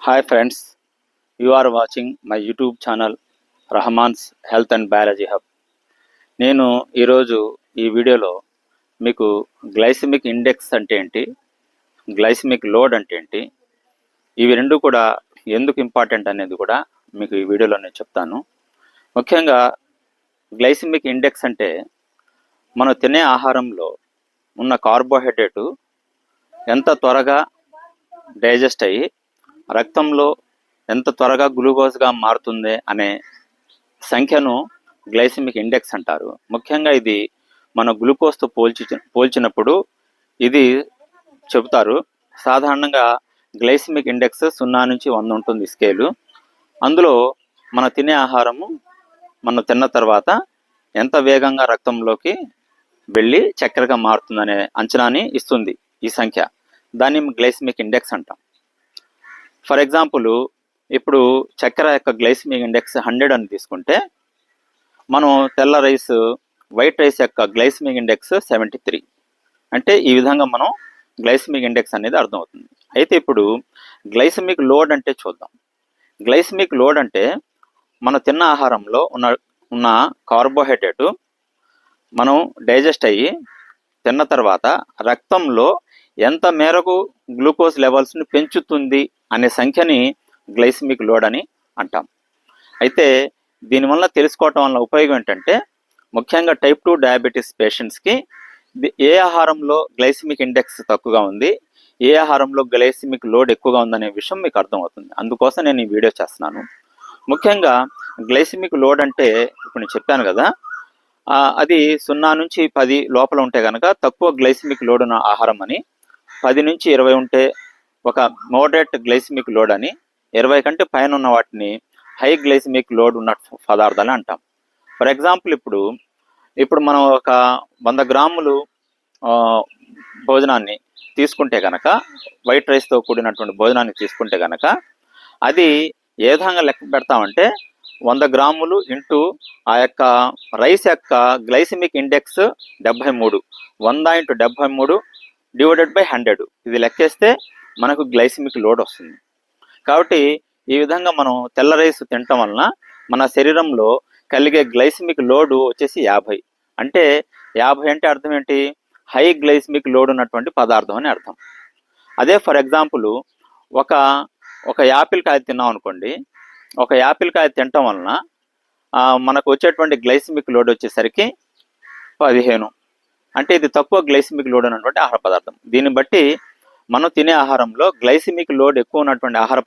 Hi friends, you are watching my YouTube channel Rahman's health and biology hub. నేను ఈరోజు ఈ వీడియోలో మీకు గ్లైసిమిక్ ఇండెక్స్ అంటే ఏంటి, గ్లైసిమిక్ లోడ్ అంటే ఏంటి, ఇవి రెండు కూడా ఎందుకు ఇంపార్టెంట్ అనేది కూడా మీకు ఈ వీడియోలో నేను చెప్తాను. ముఖ్యంగా గ్లైసిమిక్ ఇండెక్స్ అంటే మనం తినే ఆహారంలో ఉన్న కార్బోహైడ్రేటు ఎంత త్వరగా డైజెస్ట్ అయ్యి రక్తంలో ఎంత త్వరగా గ్లూకోజ్గా మారుతుంది అనే సంఖ్యను గ్లైసిమిక్ ఇండెక్స్ అంటారు. ముఖ్యంగా ఇది మన గ్లూకోజ్తో పోల్చినప్పుడు ఇది చెబుతారు. సాధారణంగా గ్లైసిమిక్ ఇండెక్స్ 0 నుంచి 100 ఉంటుంది స్కేలు. అందులో మన తినే ఆహారము మనం తిన్న తర్వాత ఎంత వేగంగా రక్తంలోకి వెళ్ళి చక్కెరగా మారుతుందనే అంచనాని ఇస్తుంది ఈ సంఖ్య. దాన్ని గ్లైసిమిక్ ఇండెక్స్ అంటాం. ఫర్ ఎగ్జాంపుల్, ఇప్పుడు చక్కెర యొక్క గ్లైసిమిక్ ఇండెక్స్ 100 అని తీసుకుంటే, మనం తెల్ల రైస్, వైట్ రైస్ యొక్క గ్లైసిమిక్ ఇండెక్స్ 73. అంటే ఈ విధంగా మనం గ్లైసిమిక్ ఇండెక్స్ అనేది అర్థమవుతుంది. అయితే ఇప్పుడు గ్లైసిమిక్ లోడ్ అంటే చూద్దాం. గ్లైసిమిక్ లోడ్ అంటే మనం తిన్న ఆహారంలో ఉన్న కార్బోహైడ్రేటు మనం డైజెస్ట్ అయ్యి తిన్న తర్వాత రక్తంలో ఎంత మేరకు గ్లూకోజ్ లెవెల్స్ని పెంచుతుంది అనే సంఖ్యని గ్లైసిమిక్ లోడ్ అని అంటాం. అయితే దీనివల్ల తెలుసుకోవటం వల్ల ఉపయోగం ఏంటంటే, ముఖ్యంగా టైప్ 2 డయాబెటీస్ పేషెంట్స్కి ఏ ఆహారంలో గ్లైసిమిక్ ఇండెక్స్ తక్కువగా ఉంది, ఏ ఆహారంలో గ్లైసిమిక్ లోడ్ ఎక్కువగా ఉందనే విషయం మీకు అర్థమవుతుంది. అందుకోసం నేను ఈ వీడియో చేస్తున్నాను. ముఖ్యంగా గ్లైసిమిక్ లోడ్ అంటే ఇప్పుడు నేను చెప్పాను కదా, అది 0 నుంచి 10 లోపల ఉంటే కనుక తక్కువ గ్లైసిమిక్ లోడ్ ఉన్న ఆహారం అని, 10 నుంచి 20 ఉంటే ఒక మోడరేట్ గ్లైసిమిక్ లోడ్ అని, 20 కంటే పైన ఉన్న వాటిని హై గ్లైసిమిక్ లోడ్ ఉన్న పదార్థాలు అంటాం. ఫర్ ఎగ్జాంపుల్, ఇప్పుడు మనం ఒక 100 గ్రాములు భోజనాన్ని తీసుకుంటే కనుక, వైట్ రైస్తో కూడినటువంటి భోజనాన్ని తీసుకుంటే కనుక, అది ఏ విధంగా లెక్క పెడతామంటే 100 గ్రాములు ఇంటూ ఆ యొక్క రైస్ యొక్క glycemic index 73, 100 into 73 divided by 100, ఇది లెక్కేస్తే మనకు గ్లైసిమిక్ లోడ్ వస్తుంది. కాబట్టి ఈ విధంగా మనం తెల్ల రైస్ తినటం వలన మన శరీరంలో కలిగే గ్లైసిమిక్ లోడ్ వచ్చేసి 50. అంటే 50 అంటే అర్థం ఏంటి? హై గ్లైసిమిక్ లోడ్ ఉన్నటువంటి పదార్థం అని అర్థం. అదే ఫర్ ఎగ్జాంపుల్, ఒక యాపిల్ కాయ తిన్నాం అనుకోండి. ఒక యాపిల్ కాయ తినటం వలన మనకు వచ్చేటువంటి గ్లైసిమిక్ లోడ్ వచ్చేసరికి 15. అంటే ఇది తక్కువ గ్లైసిమిక్ లోడ్ ఉన్నటువంటి ఆహార పదార్థం. దీన్ని బట్టి మనం తినే ఆహారంలో గ్లైసిమిక్ లోడ్ ఎక్కువ ఉన్నటువంటి ఆహార